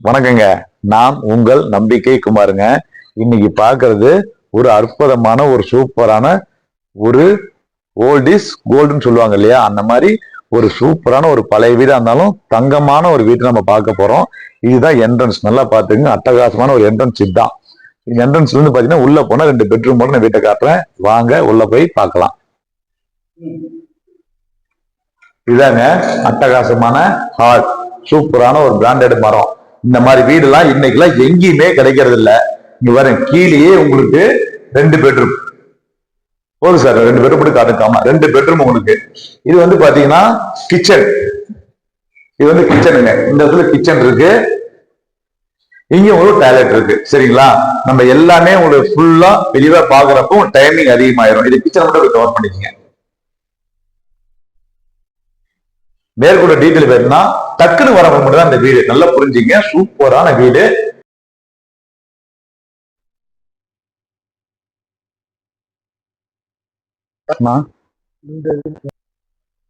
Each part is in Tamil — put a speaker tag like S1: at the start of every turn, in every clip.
S1: வணக்கங்க. நான் உங்கள் நம்பிக்கை குமாருங்க. இன்னைக்கு பார்க்கறது ஒரு அற்புதமான ஒரு சூப்பரான ஒரு ஓல்ட் இஸ் கோல்டுன்னு சொல்லுவாங்க இல்லையா, அந்த மாதிரி ஒரு சூப்பரான ஒரு பழைய வீடா இருந்தாலும் தங்கமான ஒரு வீட்டை நம்ம பார்க்க போறோம். இதுதான் என்ட்ரன்ஸ். நல்லா பாத்துங்க, அட்டகாசமான ஒரு என்ட்ரன்ஸ். இதுதான் என்ட்ரன்ஸ்ல இருந்து பாத்தீங்கன்னா உள்ள போனா 2 பெட்ரூம் நான் வீட்டை காட்டுறேன். வாங்க உள்ள போய் பார்க்கலாம். இதாங்க அட்டகாசமான ஹால். சூப்பரான ஒரு பிராண்டட் மரம். இந்த மாதிரி வீடு எல்லாம் இன்னைக்கெல்லாம் எங்கேயுமே கிடைக்கிறது இல்ல. இங்க பாருங்க, கீழேயே உங்களுக்கு 2 பெட்ரூம் போதும் சார். 2 பெட்ரூம் காட்டுக்காம 2 பெட்ரூம் உங்களுக்கு. இது வந்து பாத்தீங்கன்னா கிச்சன். இது வந்து கிச்சனுங்க. இந்த இடத்துல கிச்சன் இருக்கு, இங்க ஒரு டாய்லெட் இருக்கு. சரிங்களா? நம்ம எல்லாமே உங்களுக்கு ஃபுல்லா தெளிவா பாக்குறப்போ டைமிங் அதிகமாயிரும். இது கிச்சன் மட்டும் கவர் பண்ணிக்கங்க. மேற்கொண்ட டீட்டெயில் வேணும்னா டக்குன்னு வர மட்டும் தான் இந்த வீடு. நல்லா புரிஞ்சுங்க, சூப்பரான வீடு.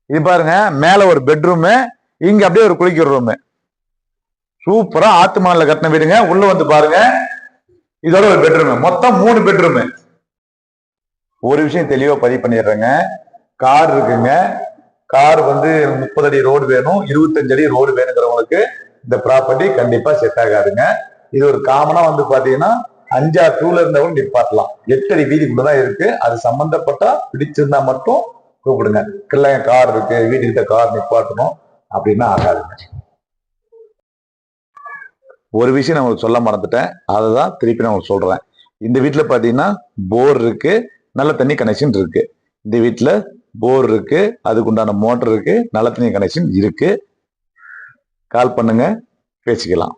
S1: இது பாருங்க, மேல ஒரு பெட்ரூம், இங்க அப்படியே ஒரு குளிக்கிற ரூம். சூப்பரா ஆத்துமான்ல கட்டின வீடுங்க. உள்ள வந்து பாருங்க, இதோட ஒரு பெட்ரூம். மொத்தம் 3 பெட்ரூம். ஒரு விஷயம் தெளிவா பதிவு பண்ணிடுறேங்க. கார் இருக்குங்க. கார் வந்து 30 அடி ரோடு வேணும், 25 அடி ரோடு வேணுங்கிறவங்களுக்கு இந்த ப்ராப்பர்ட்டி கண்டிப்பா செட் ஆகாதுங்க. இது ஒரு காமனா வந்து பாத்தீங்கன்னா 5-6 டூல இருந்தவங்க நிப்பாட்டலாம். 8 அடி வீதிக்குள்ளதான் இருக்கு. அது சம்பந்தப்பட்டா பிடிச்சிருந்தா மட்டும் கூப்பிடுங்க. இல்லைங்க கார் இருக்கு, வீட்டுக்கிட்ட கார் நிப்பாட்டணும் அப்படின்னா ஆகாதுங்க. ஒரு விஷயம் நான் உங்களுக்கு சொல்ல மறந்துட்டேன், அதை திருப்பி நான் உங்களுக்கு சொல்றேன். இந்த வீட்டுல பாத்தீங்கன்னா போர் இருக்கு, நல்ல தண்ணி கனெக்ஷன் இருக்கு. இந்த வீட்டுல போர் இருக்கு, அதுக்கு உண்டான மோட்டர் இருக்கு, நல்ல தண்ணி கனெக்ஷன் இருக்கு. கால் பண்ணுங்க, பேசிக்கலாம்.